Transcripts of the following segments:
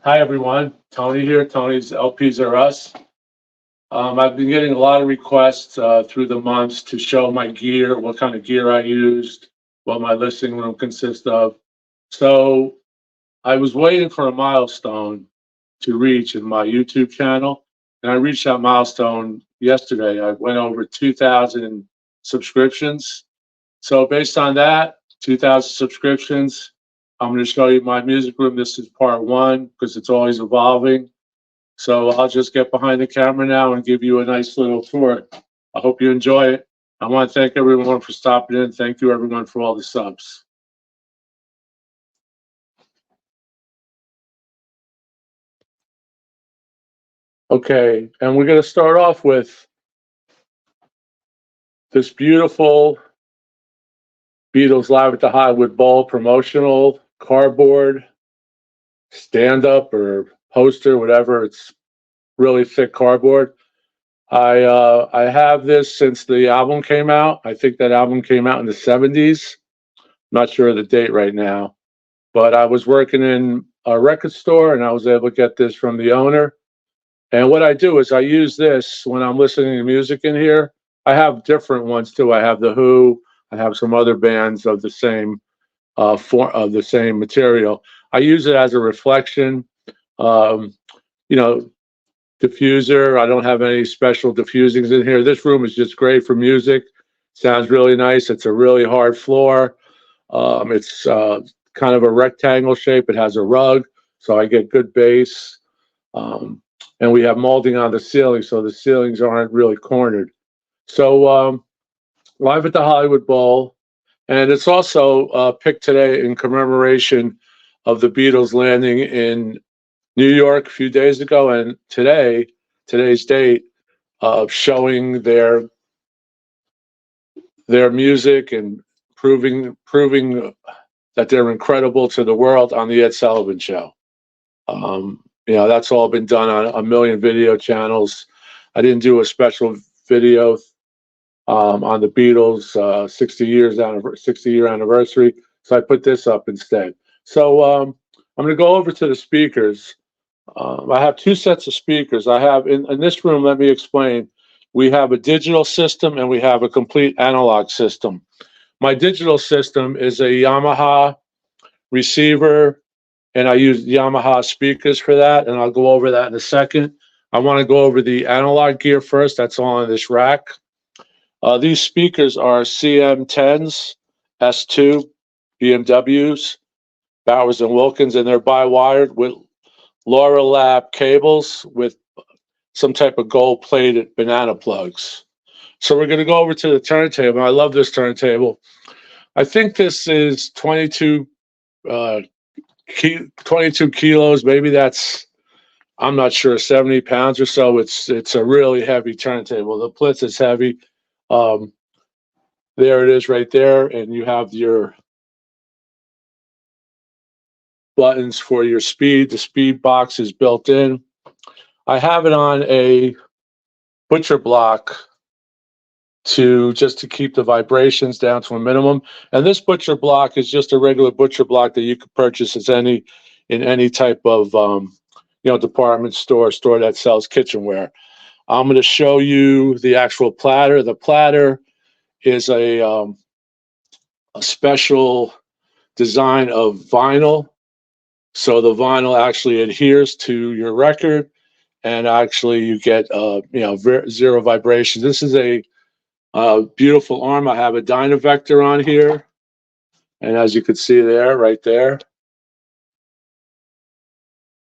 Hi, everyone. Tony here. Tony's LPs Are Us. I've been getting a lot of requests through the months to show my gear, what kind of gear I used, what my listening room consists of. So I was waiting for a milestone to reach in my YouTube channel, and I reached that milestone yesterday. I went over 2,000 subscriptions. So based on that, 2,000 subscriptions, I'm going to show you my music room. This is part one because it's always evolving. So I'll just get behind the camera now and give you a nice little tour. I hope you enjoy it. I want to thank everyone for stopping in. Thank you, everyone, for all the subs. Okay, and we're going to start off with this beautiful Beatles Live at the Hollywood Bowl promotional cardboard, stand-up or poster, whatever. It's really thick cardboard. I have this since the album came out. I think that album came out in the 70s. Not sure of the date right now, but I was working in a record store and I was able to get this from the owner. And what I do is I use this when I'm listening to music in here. I have different ones too. I have The Who. I have some other bands of the same form of the same material. I use it as a reflection. Um, you know, diffuser. I don't have any special diffusings in here. This room is just great for music. Sounds really nice. It's a really hard floor. It's kind of a rectangle shape. It has a rug, so I get good bass. And we have molding on the ceiling, so the ceilings aren't really cornered. So Live at the Hollywood Bowl, and it's also picked today in commemoration of the Beatles landing in New York a few days ago, and today's date of showing their music and proving that they're incredible to the world on the Ed Sullivan Show. That's all been done on a million video channels. I didn't do a special video on the Beatles 60-year anniversary, so I put this up instead. So I'm going to go over to the speakers. I have two sets of speakers. I have in this room, let me explain. We have a digital system and we have a complete analog system. My digital system is a Yamaha receiver, and I use Yamaha speakers for that, and I'll go over that in a second. I want to go over the analog gear first. That's all in this rack. These speakers are CM10s, S2, BMWs, Bowers & Wilkins, and they're bi-wired with Laura Lab cables with some type of gold-plated banana plugs. So we're going to go over to the turntable. I love this turntable. I think this is 22 kilos. Maybe that's, I'm not sure, 70 pounds or so. It's a really heavy turntable. The Plitz is heavy. There it is right there, and you have your buttons for your speed. The speed box is built in. I have it on a butcher block just to keep the vibrations down to a minimum. And this butcher block is just a regular butcher block that you could purchase in any type of department store that sells kitchenware. I'm going to show you the actual platter. The platter is a special design of vinyl. So the vinyl actually adheres to your record, and actually you get zero vibration. This is a beautiful arm. I have a Dynavector on here, and as you can see there, right there,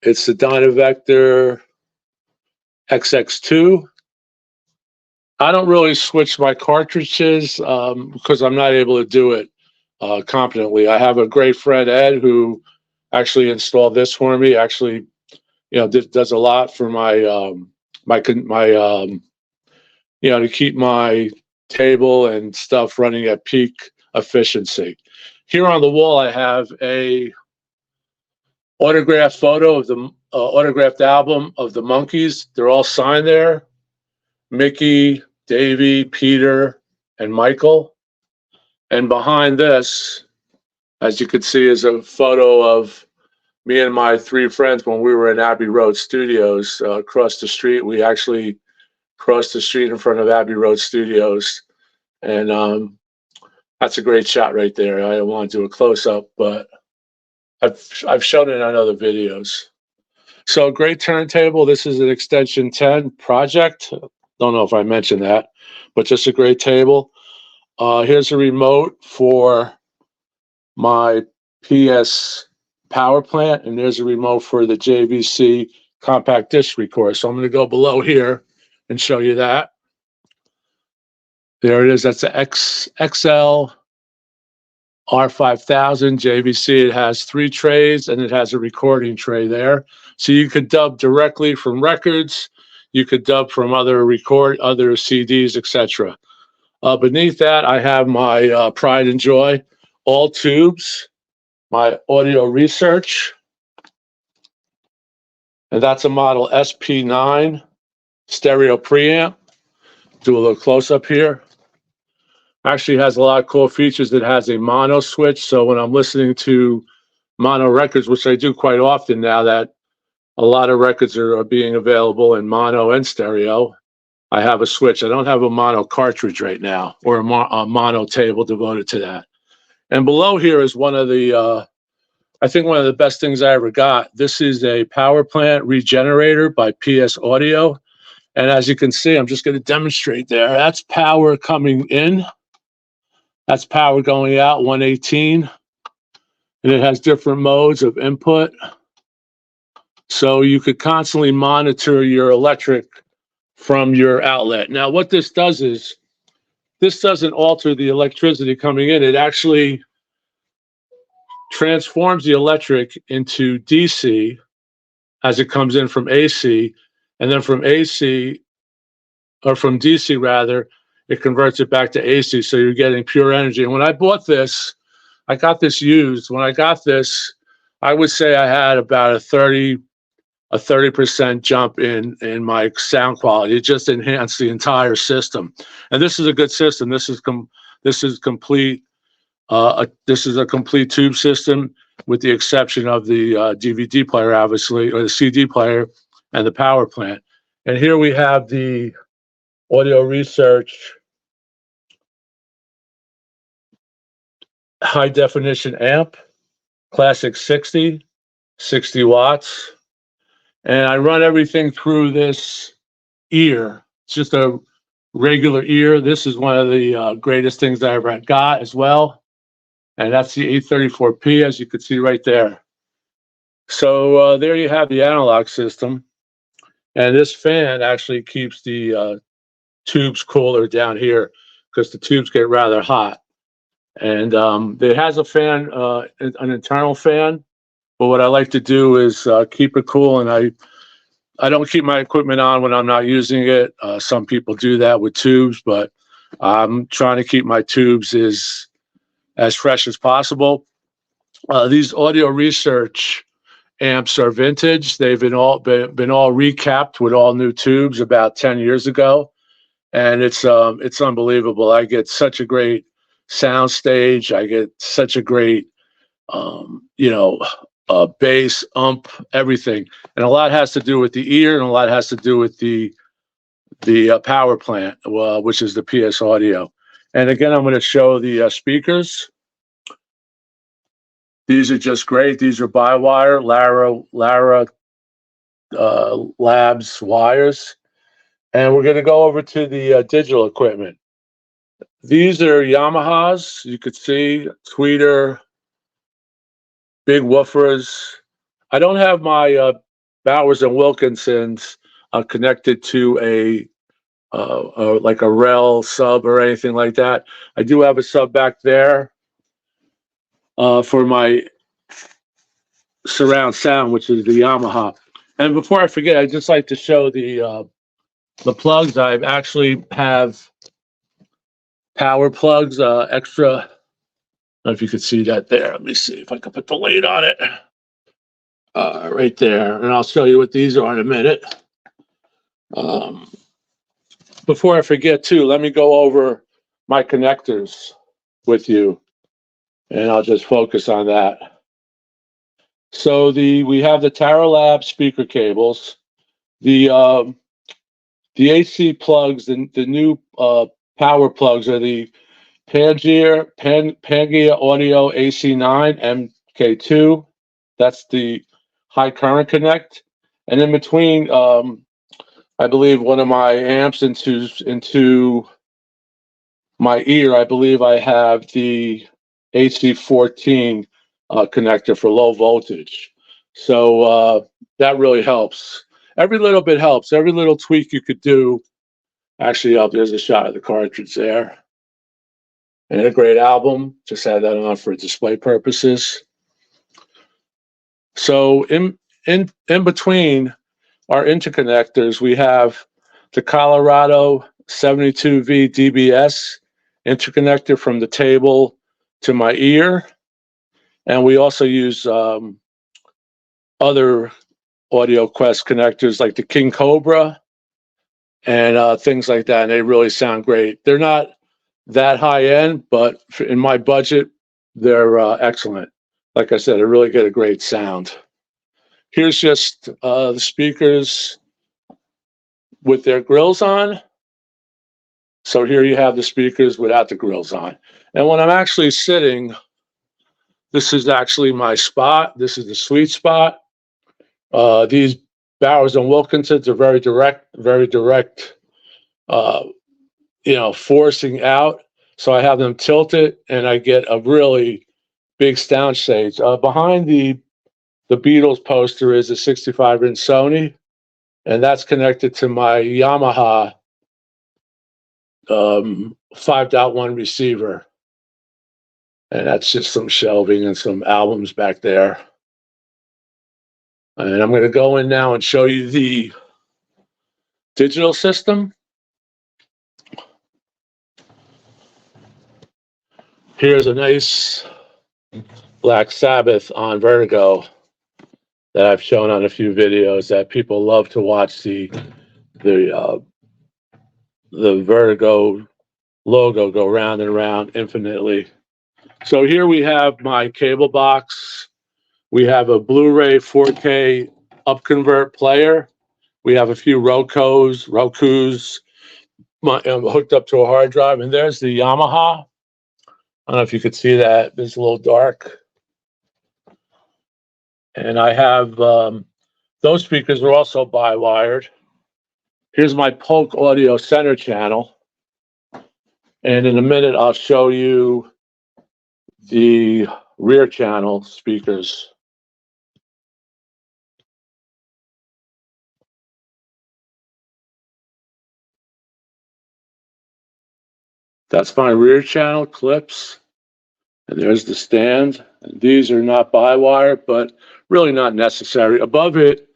it's the Dynavector XX2. I don't really switch my cartridges because I'm not able to do it competently. I have a great friend, Ed, who actually installed this for me. Actually, does a lot for my to keep my table and stuff running at peak efficiency. Here on the wall, I have a autographed photo of the autographed album of the Monkees. They're all signed there. Mickey, Davey, Peter, and Michael. And behind this, as you can see, is a photo of me and my three friends, when we were in Abbey Road Studios, across the street, we actually crossed the street in front of Abbey Road Studios. And that's a great shot right there. I don't want to do a close up, but I've shown it on other videos. So great turntable. This is an Extension 10 project. Don't know if I mentioned that, but just a great table. Here's a remote for my PS power plant, and there's a remote for the JVC compact disc recorder. So I'm going to go below here and show you that. There it is. That's the XL R5000 JVC. It has 3 trays and it has a recording tray there. So you could dub directly from records. You could dub from other CDs, etc. Beneath that, I have my pride and joy, all tubes, my Audio Research, and that's a model SP9 stereo preamp. Do a little close up here. Actually has a lot of cool features. It has a mono switch, so when I'm listening to mono records, which I do quite often now that a lot of records are being available in mono and stereo, I have a switch. I don't have a mono cartridge right now, or a mono table devoted to that. And below here is one of the, I think one of the best things I ever got. This is a power plant regenerator by PS Audio. And as you can see, I'm just going to demonstrate there. That's power coming in. That's power going out, 118. And it has different modes of input. So you could constantly monitor your electric from your outlet. Now, what this does is, this doesn't alter the electricity coming in. It actually transforms the electric into DC as it comes in from AC. And then from AC, or from DC rather, it converts it back to AC. So you're getting pure energy. And when I bought this, I got this used. When I got this, I would say I had about a 30% jump in my sound quality. It just enhanced the entire system. And this is a good system. This is complete. This is a complete tube system, with the exception of the DVD player, obviously, or the CD player, and the power plant. And here we have the Audio Research high definition amp, classic 60 watts. And I run everything through this ear. It's just a regular ear. This is one of the greatest things I ever got as well. And that's the 834P, as you can see right there. So there you have the analog system. And this fan actually keeps the tubes cooler down here, because the tubes get rather hot. And it has a fan, an internal fan. But what I like to do is keep it cool, and I don't keep my equipment on when I'm not using it. Some people do that with tubes, but I'm trying to keep my tubes as fresh as possible. These Audio Research amps are vintage. They've been all recapped with all new tubes about 10 years ago, and it's unbelievable. I get such a great sound stage. I get such a great bass, everything. And a lot has to do with the ear, and a lot has to do with the power plant, which is the PS Audio. And again, I'm going to show the speakers. These are just great. These are by-wire Lara Labs wires. And we're going to go over to the digital equipment. These are Yamahas. You could see tweeter, big woofers. I don't have my Bowers and Wilkinsons connected to like a REL sub or anything like that. I do have a sub back there for my surround sound, which is the Yamaha. And before I forget, I'd just like to show the plugs. I actually have power plugs, extra. I don't know if you could see that there. Let me see if I can put the light on it. Right there. And I'll show you what these are in a minute. Before I forget too, let me go over my connectors with you, and I'll just focus on that. So we have the Tarolab speaker cables, the AC plugs, the new power plugs are the Pangaea Audio AC9 MK2. That's the high current connect, and in between, I believe one of my amps into my ear. I believe I have the AC14 connector for low voltage. So that really helps. Every little bit helps. Every little tweak you could do. Actually, there's a shot of the cartridge there. And a great album. Just had that on for display purposes. So in between our interconnectors, we have the Colorado 72V DBS interconnector from the table to my ear. And we also use other Audio Quest connectors like the King Cobra and things like that. And they really sound great. They're not that high end, but in my budget, they're excellent. Like I said, they really get a great sound. Here's just the speakers with their grills on. So here you have the speakers without the grills on. And when I'm actually sitting, this is actually my spot. This is the sweet spot. These Bowers and Wilkinsons are very direct, forcing out. So I have them tilted and I get a really big sound stage. Behind the Beatles poster is a 65-inch Sony, and that's connected to my Yamaha 5.1 receiver. And that's just some shelving and some albums back there. And I'm going to go in now and show you the digital system. Here's a nice Black Sabbath on Vertigo that I've shown on a few videos that people love to watch the Vertigo logo go round and round infinitely. So here we have my cable box. We have a Blu-ray 4K upconvert player. We have a few Roku's hooked up to a hard drive. And there's the Yamaha. I don't know if you could see that. It's a little dark. And I have those speakers are also bi-wired. Here's my Polk Audio Center channel. And in a minute, I'll show you the rear channel speakers. That's my rear channel clips. And there's the stand. And these are not bi-wire, but really not necessary. Above it,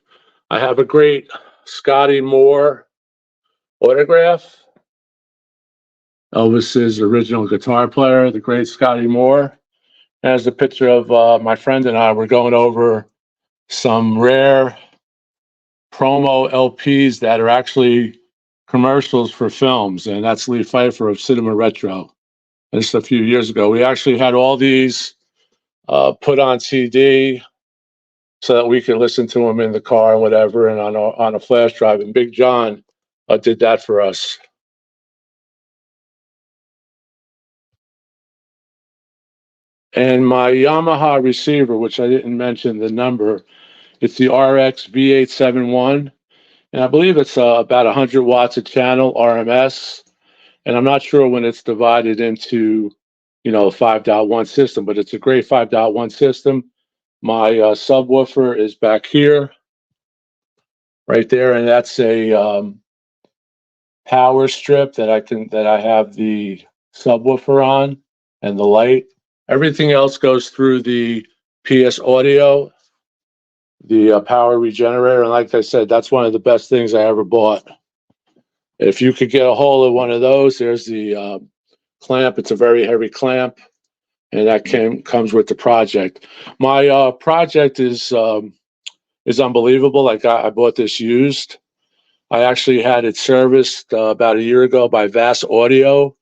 I have a great Scotty Moore autograph. Elvis's original guitar player, the great Scotty Moore. There's a picture of my friend and I. We're going over some rare promo LPs that are actually commercials for films, and that's Lee Pfeiffer of Cinema Retro. Just a few years ago, we actually had all these put on CD so that we can listen to them in the car and whatever, and on a flash drive. And Big John did that for us. And my Yamaha receiver, which I didn't mention the number, it's the RX V871. And I believe it's about 100 watts a channel RMS. And I'm not sure when it's divided into, a 5.1 system, but it's a great 5.1 system. My subwoofer is back here, right there. And that's a power strip that I have the subwoofer on and the light. Everything else goes through the PS Audio, the power regenerator. And like I said, that's one of the best things I ever bought. If you could get a hold of one of those, there's the clamp. It's a very heavy clamp, and that comes with the Project. My Project is unbelievable. Like I bought this used. I actually had it serviced about a year ago by Vass Audio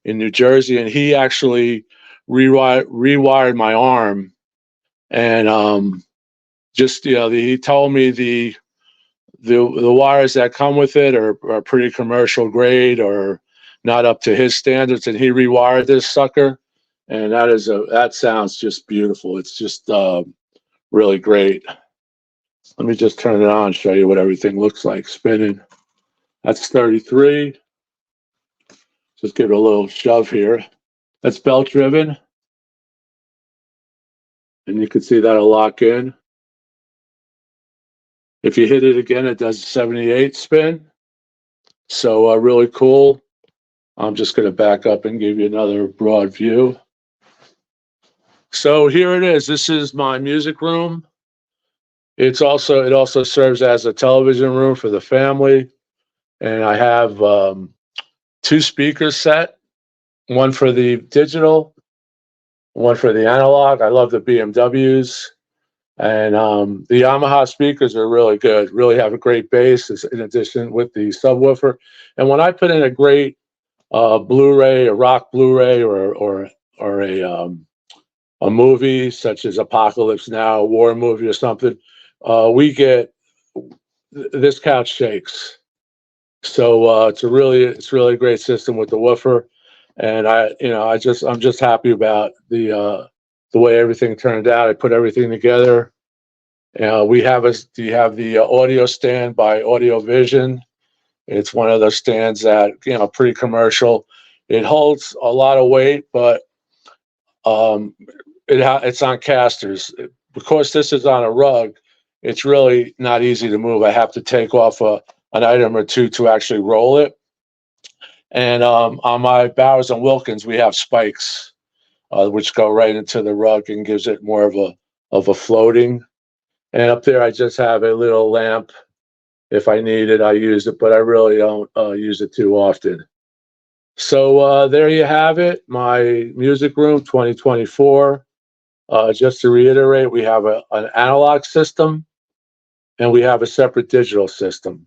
in New Jersey, and he actually rewired my arm, and just, he told me the wires that come with it are pretty commercial grade or not up to his standards, and he rewired this sucker, and that sounds just beautiful. It's just really great. Let me just turn it on and show you what everything looks like spinning. That's 33. Just give it a little shove here. That's belt driven, and you can see that'll lock in. If you hit it again, it does a 78 spin. So really cool. I'm just going to back up and give you another broad view. So here it is. This is my music room. It also serves as a television room for the family. And I have 2 speakers set, one for the digital, one for the analog. I love the BMWs. And the Yamaha speakers are really good, really have a great bass in addition with the subwoofer. And when I put in a great Blu-ray, a rock Blu-ray, or a movie such as Apocalypse Now, a war movie or something, we get this couch shakes. So it's really a great system with the woofer, and I'm just happy about the way everything turned out. I put everything together. We have the audio stand by Audio Vision. It's one of those stands that, pretty commercial. It holds a lot of weight, but it's on casters. Because this is on a rug, it's really not easy to move. I have to take off an item or two to actually roll it. And on my Bowers and Wilkins, we have spikes, which go right into the rug and gives it more of a floating. And up there, I just have a little lamp. If I need it, I use it, but I really don't use it too often. So there you have it, my music room 2024. Just to reiterate, we have an analog system, and we have a separate digital system.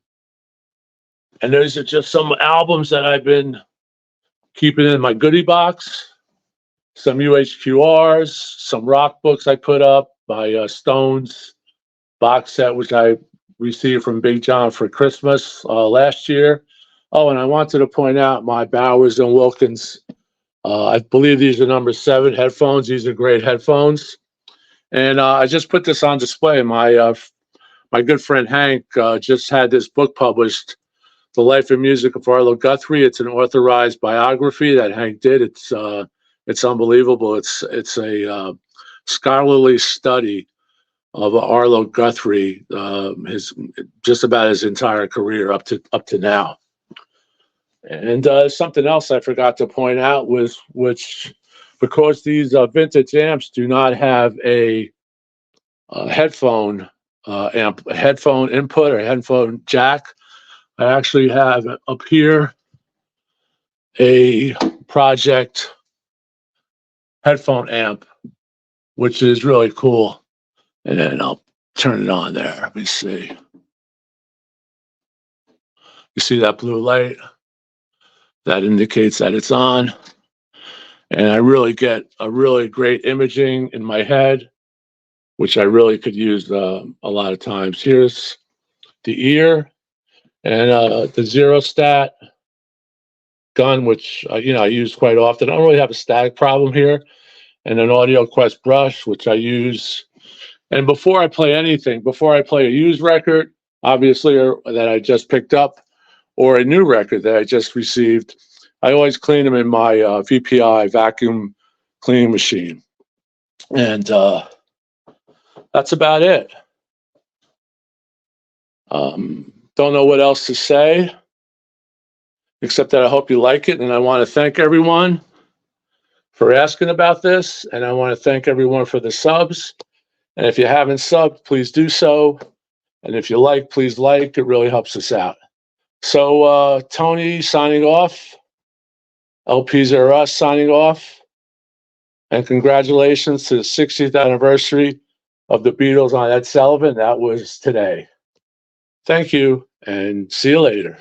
And those are just some albums that I've been keeping in my goodie box. Some UHQRs, some rock books I put up, my Stones box set, which I received from Big John for Christmas last year. Oh, and I wanted to point out my Bowers and Wilkins. I believe these are number 7 headphones. These are great headphones. And I just put this on display. My good friend Hank just had this book published, The Life and Music of Arlo Guthrie. It's an authorized biography that Hank did. It's unbelievable. It's a scholarly study of Arlo Guthrie, just about his entire career up to now. And something else I forgot to point out was, because these vintage amps do not have a headphone input or headphone jack, I actually have up here a Project headphone amp, which is really cool. And then I'll turn it on there. Let me see. You see that blue light? That indicates that it's on. And I really get a really great imaging in my head, which I really could use a lot of times. Here's the ear and the Zero Stat gun, which I use quite often. I don't really have a static problem here. And an Audio Quest brush, which I use. And before I play anything, before I play a used record, obviously, or that I just picked up, or a new record that I just received, I always clean them in my VPI vacuum cleaning machine. And that's about it. Don't know what else to say, except that I hope you like it. And I want to thank everyone for asking about this. And I want to thank everyone for the subs. And if you haven't subbed, please do so. And if you like, please like. It really helps us out. So Tony signing off. LPs Are Us signing off. And congratulations to the 60th anniversary of the Beatles on Ed Sullivan. That was today. Thank you, and see you later.